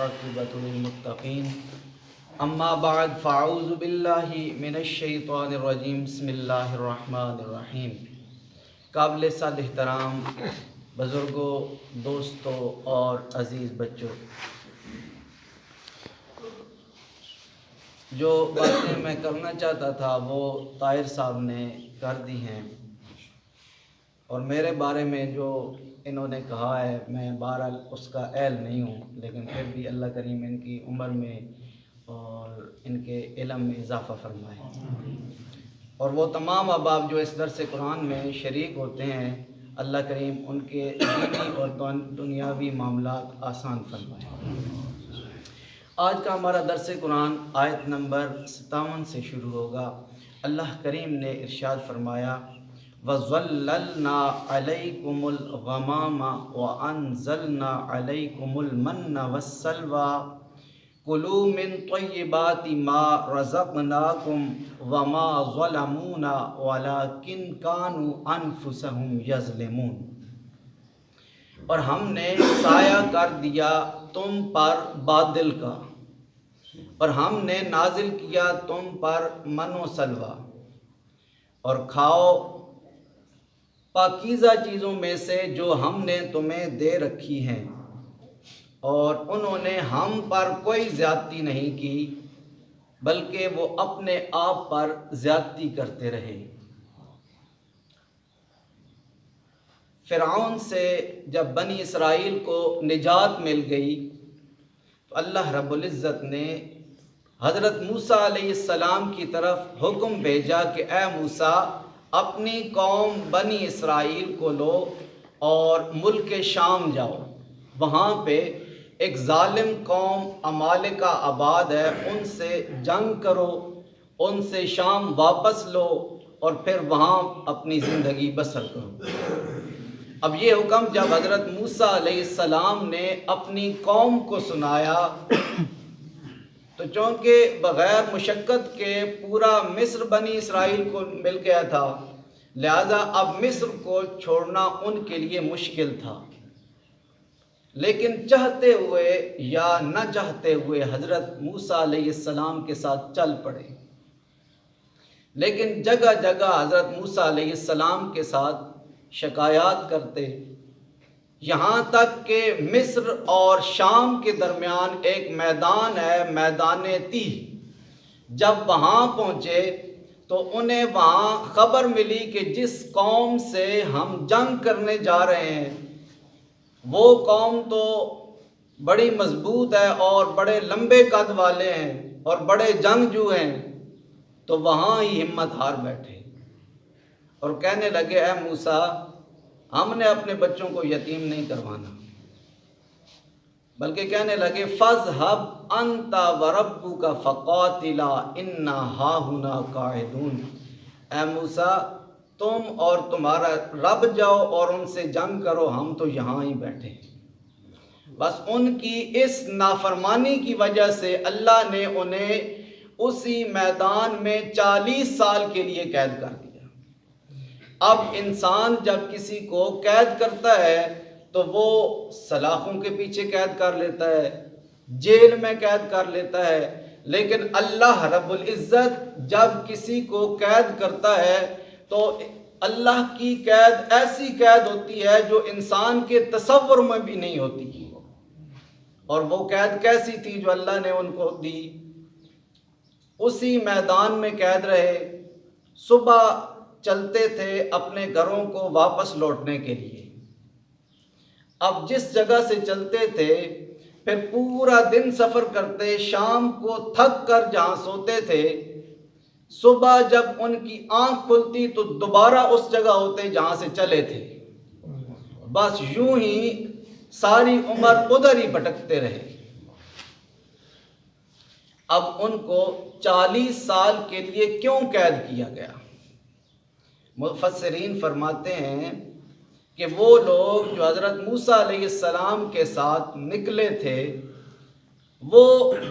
والعاقبۃ للمتقین اما بعد فاعوذ باللہ من الشیطان الرجیم بسم اللہ الرحمن الرحیم۔ قابل صد احترام بزرگوں، دوستوں اور عزیز بچوں، جو باتیں میں کرنا چاہتا تھا وہ طاہر صاحب نے کر دی ہیں، اور میرے بارے میں جو انہوں نے کہا ہے میں بہرحال اس کا اہل نہیں ہوں، لیکن پھر بھی اللہ کریم ان کی عمر میں اور ان کے علم میں اضافہ فرمائے، اور وہ تمام احباب جو اس درس قرآن میں شریک ہوتے ہیں اللہ کریم ان کے دینی اور دنیاوی معاملات آسان فرمائے۔ آج کا ہمارا درس قرآن آیت نمبر 57 سے شروع ہوگا۔ اللہ کریم نے ارشاد فرمایا وَظَلَّلْنَا عَلَيْكُمُ الْغَمَامَ وَأَنزَلْنَا عَلَيْكُمُ الْمَنَّ وَالسَّلْوَىٰ كُلُوا مِن طَيِّبَاتِ مَا رَزَقْنَاكُمْ وَمَا ظَلَمُونَا وَلَٰكِن كَانُوا أَنفُسَهُمْ يَظْلِمُونَ، اور ہم نے سایہ کر دیا تم پر بادل کا، اور ہم نے نازل کیا تم پر من و سلوہ، اور کھاؤ پاکیزہ چیزوں میں سے جو ہم نے تمہیں دے رکھی ہیں، اور انہوں نے ہم پر کوئی زیادتی نہیں کی بلکہ وہ اپنے آپ پر زیادتی کرتے رہے۔ فرعون سے جب بنی اسرائیل کو نجات مل گئی تو اللہ رب العزت نے حضرت موسیٰ علیہ السلام کی طرف حکم بھیجا کہ اے موسیٰ اپنی قوم بنی اسرائیل کو لو اور ملک شام جاؤ، وہاں پہ ایک ظالم قوم عمالقہ آباد ہے، ان سے جنگ کرو، ان سے شام واپس لو اور پھر وہاں اپنی زندگی بسر کرو۔ اب یہ حکم جب حضرت موسیٰ علیہ السلام نے اپنی قوم کو سنایا تو چونکہ بغیر مشقت کے پورا مصر بنی اسرائیل کو مل گیا تھا، لہذا اب مصر کو چھوڑنا ان کے لیے مشکل تھا، لیکن چاہتے ہوئے یا نہ چاہتے ہوئے حضرت موسیٰ علیہ السلام کے ساتھ چل پڑے۔ لیکن جگہ جگہ حضرت موسیٰ علیہ السلام کے ساتھ شکایات کرتے، یہاں تک کہ مصر اور شام کے درمیان ایک میدان ہے، میدان تیہ، جب وہاں پہنچے تو انہیں وہاں خبر ملی کہ جس قوم سے ہم جنگ کرنے جا رہے ہیں وہ قوم تو بڑی مضبوط ہے اور بڑے لمبے قد والے ہیں اور بڑے جنگجو ہیں، تو وہاں ہی ہمت ہار بیٹھے اور کہنے لگے اے موسیٰ ہم نے اپنے بچوں کو یتیم نہیں کروانا، بلکہ کہنے لگے فَاذْهَبْ أَنْتَ وَرَبُّكَ فَقَاتِلَا إِنَّا هَاهُنَا قَاعِدُونَ، اے موسیٰ تم اور تمہارا رب جاؤ اور ان سے جنگ کرو، ہم تو یہاں ہی بیٹھے ہیں۔ بس ان کی اس نافرمانی کی وجہ سے اللہ نے انہیں اسی میدان میں 40 سال کے لیے قید کر دیا۔ اب انسان جب کسی کو قید کرتا ہے تو وہ سلاخوں کے پیچھے قید کر لیتا ہے، جیل میں قید کر لیتا ہے، لیکن اللہ رب العزت جب کسی کو قید کرتا ہے تو اللہ کی قید ایسی قید ہوتی ہے جو انسان کے تصور میں بھی نہیں ہوتی، اور وہ قید کیسی تھی جو اللہ نے ان کو دی؟ اسی میدان میں قید رہے، صبح چلتے تھے اپنے گھروں کو واپس لوٹنے کے لیے، اب جس جگہ سے چلتے تھے پھر پورا دن سفر کرتے، شام کو تھک کر جہاں سوتے تھے، صبح جب ان کی آنکھ کھلتی تو دوبارہ اس جگہ ہوتے جہاں سے چلے تھے، بس یوں ہی ساری عمر ادھر ہی بھٹکتے رہے۔ اب ان کو 40 سال کے لیے کیوں قید کیا گیا؟ مفسرین فرماتے ہیں کہ وہ لوگ جو حضرت موسیٰ علیہ السلام کے ساتھ نکلے تھے وہ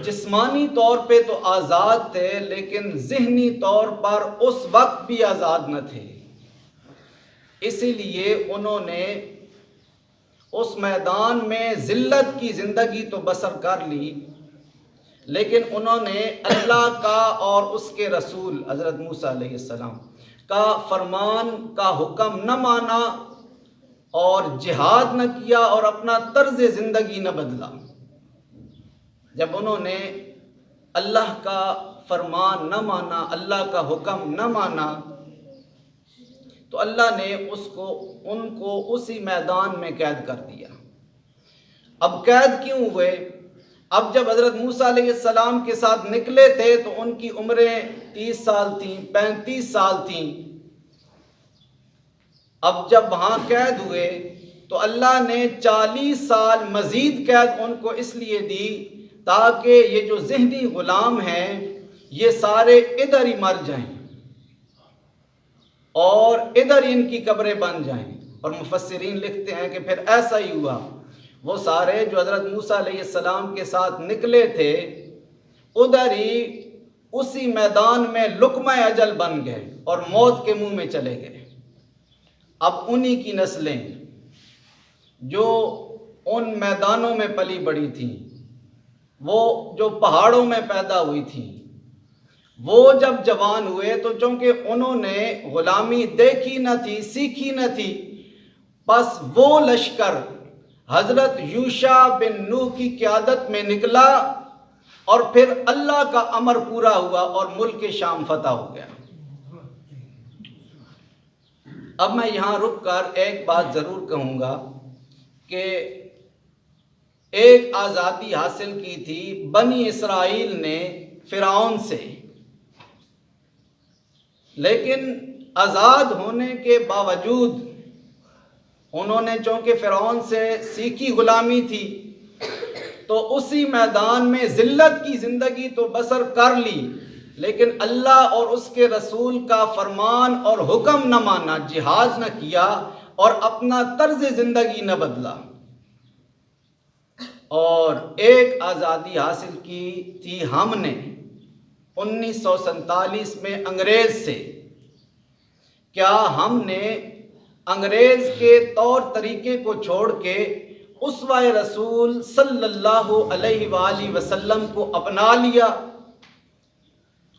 جسمانی طور پہ تو آزاد تھے، لیکن ذہنی طور پر اس وقت بھی آزاد نہ تھے، اسی لیے انہوں نے اس میدان میں ذلت کی زندگی تو بسر کر لی، لیکن انہوں نے اللہ کا اور اس کے رسول حضرت موسیٰ علیہ السلام کا فرمان کا حکم نہ مانا اور جہاد نہ کیا اور اپنا طرز زندگی نہ بدلا۔ جب انہوں نے اللہ کا فرمان نہ مانا، اللہ کا حکم نہ مانا، تو اللہ نے ان کو اسی میدان میں قید کر دیا۔ اب قید کیوں ہوئے؟ اب جب حضرت موسیٰ علیہ السلام کے ساتھ نکلے تھے تو ان کی عمریں 30 سال تھیں، 35 سال تھیں۔ اب جب وہاں قید ہوئے تو اللہ نے 40 سال مزید قید ان کو اس لیے دی تاکہ یہ جو ذہنی غلام ہیں یہ سارے ادھر ہی مر جائیں اور ادھر ان کی قبریں بن جائیں۔ اور مفسرین لکھتے ہیں کہ پھر ایسا ہی ہوا، وہ سارے جو حضرت موسیٰ علیہ السلام کے ساتھ نکلے تھے ادھر ہی اسی میدان میں لقمہ اجل بن گئے اور موت کے منہ میں چلے گئے۔ اب انہی کی نسلیں جو ان میدانوں میں پلی بڑی تھیں، وہ جو پہاڑوں میں پیدا ہوئی تھیں، وہ جب جوان ہوئے تو چونکہ انہوں نے غلامی دیکھی نہ تھی، سیکھی نہ تھی، بس وہ لشکر حضرت یوشع بن نون کی قیادت میں نکلا اور پھر اللہ کا امر پورا ہوا اور ملک شام فتح ہو گیا۔ اب میں یہاں رک کر ایک بات ضرور کہوں گا کہ ایک آزادی حاصل کی تھی بنی اسرائیل نے فرعون سے، لیکن آزاد ہونے کے باوجود انہوں نے چونکہ فرعون سے سیکھی غلامی تھی تو اسی میدان میں ذلت کی زندگی تو بسر کر لی، لیکن اللہ اور اس کے رسول کا فرمان اور حکم نہ مانا، جہاد نہ کیا اور اپنا طرز زندگی نہ بدلا۔ اور ایک آزادی حاصل کی تھی ہم نے 1947 میں انگریز سے۔ کیا ہم نے انگریز کے طور طریقے کو چھوڑ کے اسوہ رسول صلی اللہ علیہ وآلہ وسلم کو اپنا لیا؟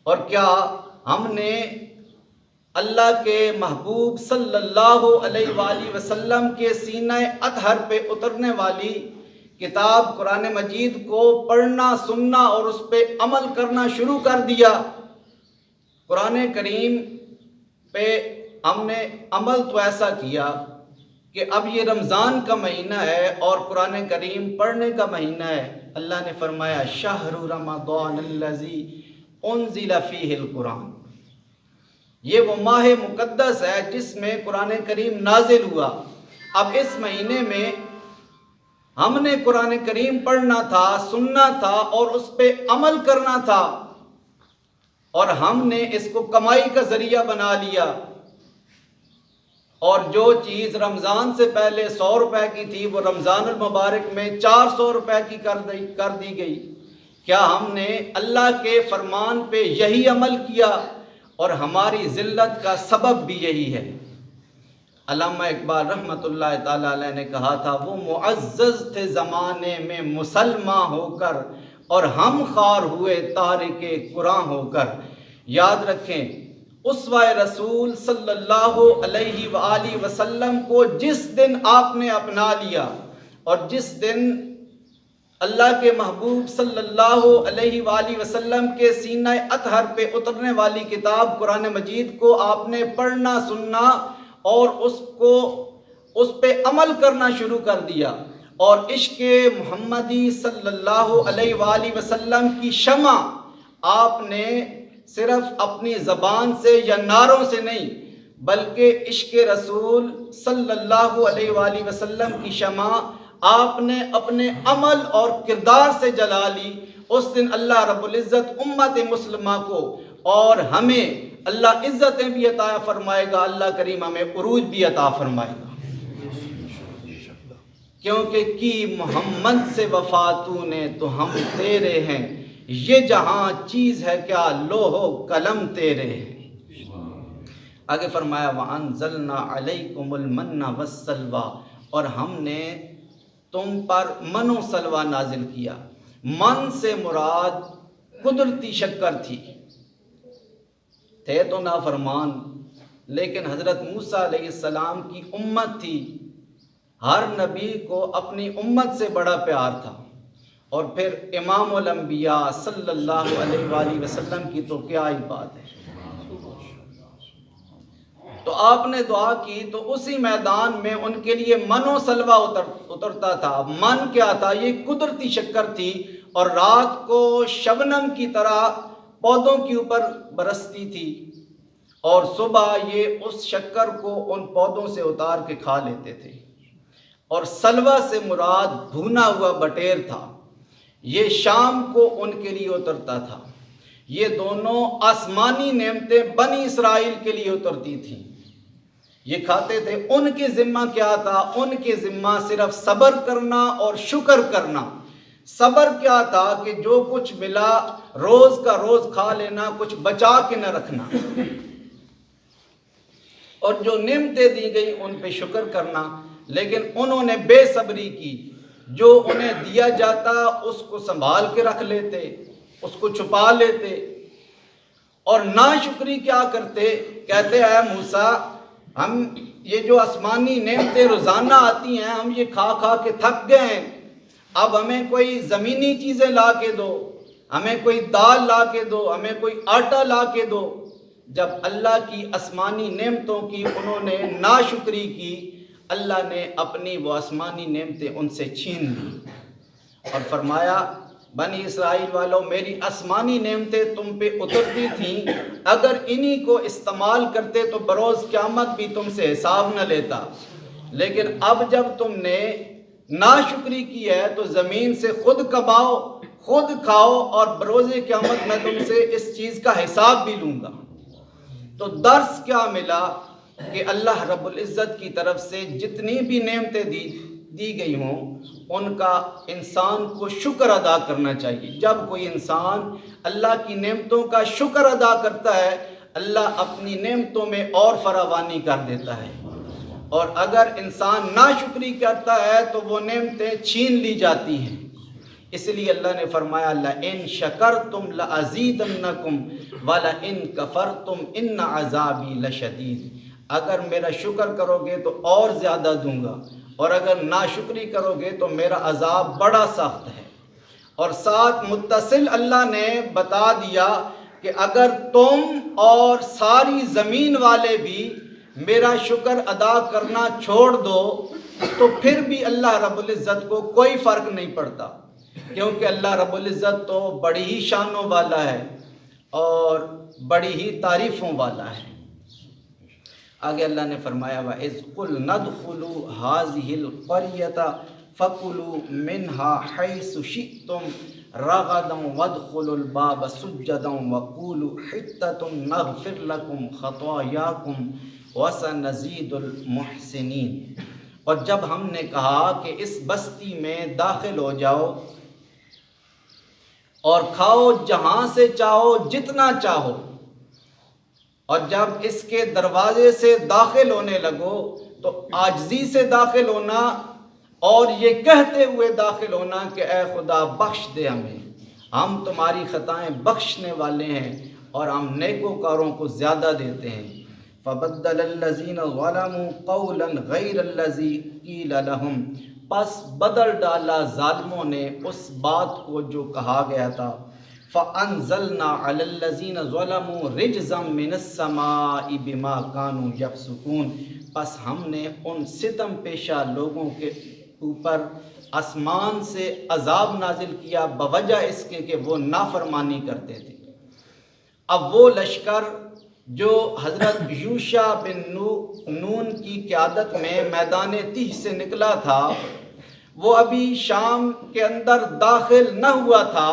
اور کیا ہم نے اللہ کے محبوب صلی اللہ علیہ وآلہ وسلم کے سینہ اطہر پہ اترنے والی کتاب قرآن مجید کو پڑھنا، سننا اور اس پہ عمل کرنا شروع کر دیا؟ قرآن کریم پہ ہم نے عمل تو ایسا کیا کہ اب یہ رمضان کا مہینہ ہے اور قرآن کریم پڑھنے کا مہینہ ہے۔ اللہ نے فرمایا شہر رمضان الذی انزل فیہ القرآن، یہ وہ ماہ مقدس ہے جس میں قرآن کریم نازل ہوا۔ اب اس مہینے میں ہم نے قرآن کریم پڑھنا تھا، سننا تھا اور اس پہ عمل کرنا تھا، اور ہم نے اس کو کمائی کا ذریعہ بنا لیا۔ اور جو چیز رمضان سے پہلے 100 روپے کی تھی وہ رمضان المبارک میں 400 روپے کی کر دی گئی۔ کیا ہم نے اللہ کے فرمان پہ یہی عمل کیا؟ اور ہماری ذلت کا سبب بھی یہی ہے۔ علامہ اقبال رحمۃ اللہ تعالیٰ علیہ نے کہا تھا وہ معزز تھے زمانے میں مسلمان ہو کر اور ہم خوار ہوئے تارک قرآن ہو کر۔ یاد رکھیں اسوہ رسول صلی اللہ علیہ وآلہ وسلم کو جس دن آپ نے اپنا لیا اور جس دن اللہ کے محبوب صلی اللہ علیہ وآلہ وسلم کے سینہ اطہر پہ اترنے والی کتاب قرآن مجید کو آپ نے پڑھنا، سننا اور اس پہ عمل کرنا شروع کر دیا، اور عشق محمدی صلی اللہ علیہ وآلہ وسلم کی شمع آپ نے صرف اپنی زبان سے یا نعروں سے نہیں بلکہ عشق رسول صلی اللہ علیہ وآلہ وسلم کی شمع آپ نے اپنے عمل اور کردار سے جلا لی۔ اس دن اللہ رب العزت امت مسلمہ کو اور ہمیں اللہ عزتیں بھی عطا فرمائے گا، اللہ کریم ہمیں عروج بھی عطا فرمائے گا، کیونکہ کی محمد سے وفا تو نے تو ہم تیرے ہیں، یہ جہاں چیز ہے کیا لوح و قلم تیرے ہیں۔ آگے فرمایا وَأَنزَلْنَا عَلَيْكُمُ الْمَنَّ وَالسَّلْوَىٰ، اور ہم نے تم پر من و سلوہ نازل کیا۔ من سے مراد قدرتی شکر تھی، تھے تو نافرمان، لیکن حضرت موسیٰ علیہ السلام کی امت تھی، ہر نبی کو اپنی امت سے بڑا پیار تھا، اور پھر امام الانبیاء صلی اللہ علیہ وآلہ وسلم کی تو کیا ہی بات ہے۔ تو آپ نے دعا کی تو اسی میدان میں ان کے لیے من و سلوہ اترتا تھا۔ من کیا تھا؟ یہ قدرتی شکر تھی، اور رات کو شبنم کی طرح پودوں کے اوپر برستی تھی، اور صبح یہ اس شکر کو ان پودوں سے اتار کے کھا لیتے تھے۔ اور سلوہ سے مراد بھونا ہوا بٹیر تھا، یہ شام کو ان کے لیے اترتا تھا۔ یہ دونوں آسمانی نعمتیں بنی اسرائیل کے لیے اترتی تھیں، یہ کھاتے تھے۔ ان کے ذمہ کیا تھا؟ ان کے ذمہ صرف صبر کرنا اور شکر کرنا۔ صبر کیا تھا؟ کہ جو کچھ ملا روز کا روز کھا لینا، کچھ بچا کے نہ رکھنا، اور جو نعمتیں دی گئی ان پہ شکر کرنا۔ لیکن انہوں نے بے صبری کی، جو انہیں دیا جاتا اس کو سنبھال کے رکھ لیتے، اس کو چھپا لیتے، اور ناشکری کیا کرتے؟ کہتے اے موسیٰ، ہم یہ جو آسمانی نعمتیں روزانہ آتی ہیں، ہم یہ کھا کھا کے تھک گئے ہیں، اب ہمیں کوئی زمینی چیزیں لا کے دو، ہمیں کوئی دال لا کے دو، ہمیں کوئی آٹا لا کے دو۔ جب اللہ کی آسمانی نعمتوں کی انہوں نے ناشکری کی، اللہ نے اپنی وہ آسمانی نعمتیں ان سے چھین لی، اور فرمایا بنی اسرائیل والوں، میری آسمانی نعمتیں تم پہ اترتی تھیں، اگر انہی کو استعمال کرتے تو بروز قیامت بھی تم سے حساب نہ لیتا، لیکن اب جب تم نے ناشکری کی ہے تو زمین سے خود کماؤ، خود کھاؤ، اور بروز قیامت میں تم سے اس چیز کا حساب بھی لوں گا۔ تو درس کیا ملا؟ کہ اللہ رب العزت کی طرف سے جتنی بھی نعمتیں دی گئی ہوں، ان کا انسان کو شکر ادا کرنا چاہیے۔ جب کوئی انسان اللہ کی نعمتوں کا شکر ادا کرتا ہے، اللہ اپنی نعمتوں میں اور فراوانی کر دیتا ہے، اور اگر انسان ناشکری کرتا ہے تو وہ نعمتیں چھین لی جاتی ہیں۔ اس لیے اللہ نے فرمایا لَإِن شَكَرْتُمْ لَأَزِيدَنَّكُمْ وَلَإِن كَفَرْتُمْ إِنَّ عَذَابِي لَشَدِيدٌ۔ اگر میرا شکر کرو گے تو اور زیادہ دوں گا، اور اگر ناشکری کرو گے تو میرا عذاب بڑا سخت ہے۔ اور ساتھ متصل اللہ نے بتا دیا کہ اگر تم اور ساری زمین والے بھی میرا شکر ادا کرنا چھوڑ دو تو پھر بھی اللہ رب العزت کو کوئی فرق نہیں پڑتا، کیونکہ اللہ رب العزت تو بڑی ہی شانوں والا ہے اور بڑی ہی تعریفوں والا ہے۔ آگے اللہ نے فرمایا وَإِذْ قُلْنَا ادْخُلُوا هَٰذِهِ الْقَرْيَةَ فَكُلُوا مِنْهَا حَيْثُ شِئْتُمْ رَغَدًا وَادْخُلُوا الْبَابَ سُجَّدًا وَقُولُوا حِطَّةٌ نَغْفِرْ لَكُمْ خَطَايَاكُمْ وَسَنَزِيدُ الْمُحْسِنِينَ۔ اور جب ہم نے کہا کہ اس بستی میں داخل ہو جاؤ اور کھاؤ جہاں سے چاہو جتنا چاہو، اور جب اس کے دروازے سے داخل ہونے لگو تو عاجزی سے داخل ہونا، اور یہ کہتے ہوئے داخل ہونا کہ اے خدا بخش دے ہمیں، ہم تمہاری خطائیں بخشنے والے ہیں اور ہم نیکوکاروں کو زیادہ دیتے ہیں۔ فَبَدَّلَ الَّذِينَ ظَلَمُوا قَوْلًا غَيْرَ الَّذِي قِيلَ لَهُمْ، پس بدل ڈالا ظالموں نے اس بات کو جو کہا گیا تھا۔ فَأَنزَلْنَا عَلَى الَّذِينَ ظَلَمُوا رِجْزًا مِّنَ السَّمَاءِ بِمَا كَانُوا يَفْسُقُونَ، پس ہم نے ان ستم پیشہ لوگوں کے اوپر آسمان سے عذاب نازل کیا بوجہ اس کے کہ وہ نافرمانی کرتے تھے۔ اب وہ لشکر جو حضرت یوشع بن نون کی قیادت میں میدان تیہ سے نکلا تھا، وہ ابھی شام کے اندر داخل نہ ہوا تھا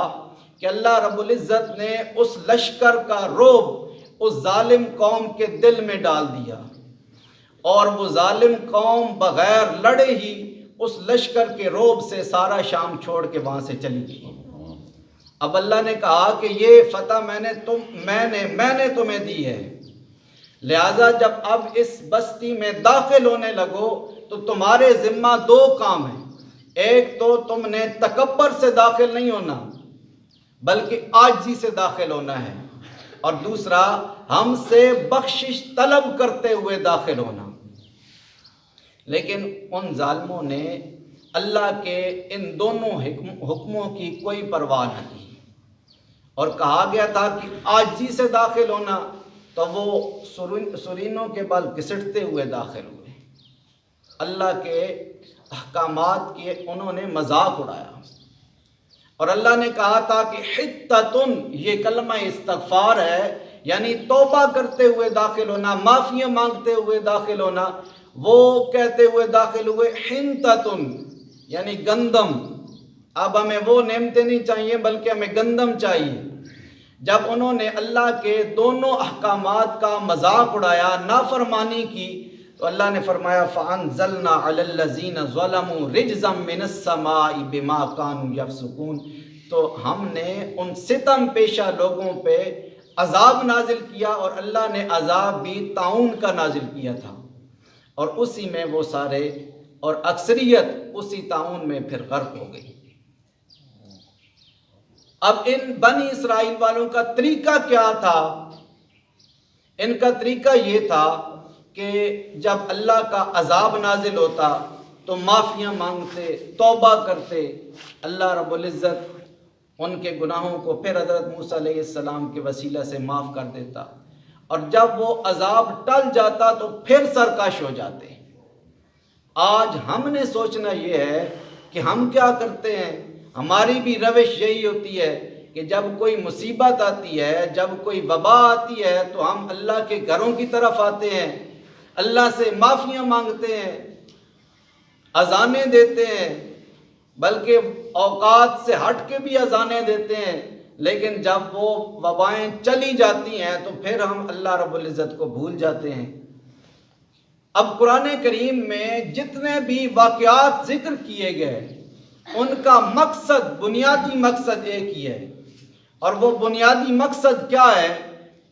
کہ اللہ رب العزت نے اس لشکر کا رعب اس ظالم قوم کے دل میں ڈال دیا، اور وہ ظالم قوم بغیر لڑے ہی اس لشکر کے رعب سے سارا شام چھوڑ کے وہاں سے چلی گئی۔ اب اللہ نے کہا کہ یہ فتح میں نے تمہیں دی ہے، لہذا جب اب اس بستی میں داخل ہونے لگو تو تمہارے ذمہ دو کام ہیں۔ ایک تو تم نے تکبر سے داخل نہیں ہونا بلکہ عاجزی سے داخل ہونا ہے، اور دوسرا ہم سے بخشش طلب کرتے ہوئے داخل ہونا۔ لیکن ان ظالموں نے اللہ کے ان دونوں حکموں کی کوئی پرواہ نہ کی، اور کہا گیا تھا کہ عاجزی سے داخل ہونا، تو وہ سرینوں کے بل گھسٹتے ہوئے داخل ہوئے۔ اللہ کے احکامات کے انہوں نے مذاق اڑایا، اور اللہ نے کہا تھا کہ حتتن، یہ کلمہ استغفار ہے، یعنی توبہ کرتے ہوئے داخل ہونا، معافیاں مانگتے ہوئے داخل ہونا۔ وہ کہتے ہوئے داخل ہوئے حنتتن، یعنی گندم۔ اب ہمیں وہ نعمتیں نہیں چاہیے بلکہ ہمیں گندم چاہیے۔ جب انہوں نے اللہ کے دونوں احکامات کا مذاق اڑایا، نافرمانی کی، تو اللہ نے فرمایا فَأَنزَلْنَا عَلَى الَّذِينَ ظَلَمُوا رِجْزًا مِّنَ السَّمَاءِ بِمَا كَانُوا يَفْسُقُونَ، تو ہم نے ان ستم پیشہ لوگوں پہ عذاب نازل کیا، اور اللہ نے عذاب بھی طاعون کا نازل کیا تھا، اور اسی میں وہ سارے اور اکثریت اسی طاعون میں پھر غرق ہو گئی۔ اب ان بنی اسرائیل والوں کا طریقہ کیا تھا؟ ان کا طریقہ یہ تھا کہ جب اللہ کا عذاب نازل ہوتا تو معافیاں مانگتے، توبہ کرتے، اللہ رب العزت ان کے گناہوں کو پھر حضرت موسیٰ علیہ السلام کے وسیلہ سے معاف کر دیتا، اور جب وہ عذاب ٹل جاتا تو پھر سرکش ہو جاتے۔ آج ہم نے سوچنا یہ ہے کہ ہم کیا کرتے ہیں، ہماری بھی روش یہی ہوتی ہے کہ جب کوئی مصیبت آتی ہے، جب کوئی وبا آتی ہے، تو ہم اللہ کے گھروں کی طرف آتے ہیں، اللہ سے معافیاں مانگتے ہیں، اذانیں دیتے ہیں، بلکہ اوقات سے ہٹ کے بھی اذانیں دیتے ہیں، لیکن جب وہ وبائیں چلی جاتی ہیں تو پھر ہم اللہ رب العزت کو بھول جاتے ہیں۔ اب قرآن کریم میں جتنے بھی واقعات ذکر کیے گئے، ان کا مقصد، بنیادی مقصد ایک ہی ہے، اور وہ بنیادی مقصد کیا ہے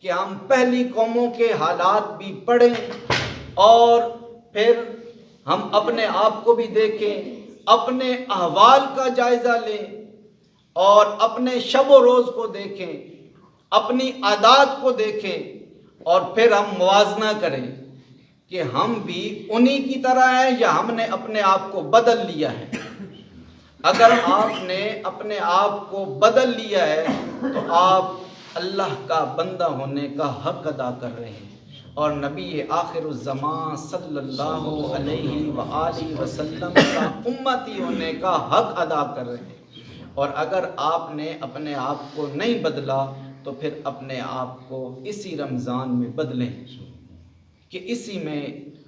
کہ ہم پہلی قوموں کے حالات بھی پڑھیں، اور پھر ہم اپنے آپ کو بھی دیکھیں، اپنے احوال کا جائزہ لیں، اور اپنے شب و روز کو دیکھیں، اپنی عادات کو دیکھیں، اور پھر ہم موازنہ کریں کہ ہم بھی انہی کی طرح ہیں یا ہم نے اپنے آپ کو بدل لیا ہے۔ اگر آپ نے اپنے آپ کو بدل لیا ہے تو آپ اللہ کا بندہ ہونے کا حق ادا کر رہے ہیں، اور نبی آخر الزمان صلی اللہ علیہ وآلہ وسلم کا امتی ہونے کا حق ادا کر رہے ہیں۔ اور اگر آپ نے اپنے آپ کو نہیں بدلا تو پھر اپنے آپ کو اسی رمضان میں بدلیں، کہ اسی میں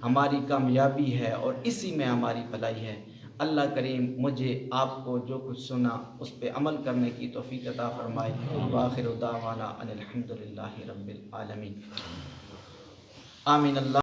ہماری کامیابی ہے اور اسی میں ہماری بھلائی ہے۔ اللہ کریم مجھے آپ کو جو کچھ سنا اس پہ عمل کرنے کی توفیق عطا فرمائے۔ وآخر دعوانا ان الحمد للہ رب العالمین۔ آمین۔ اللہ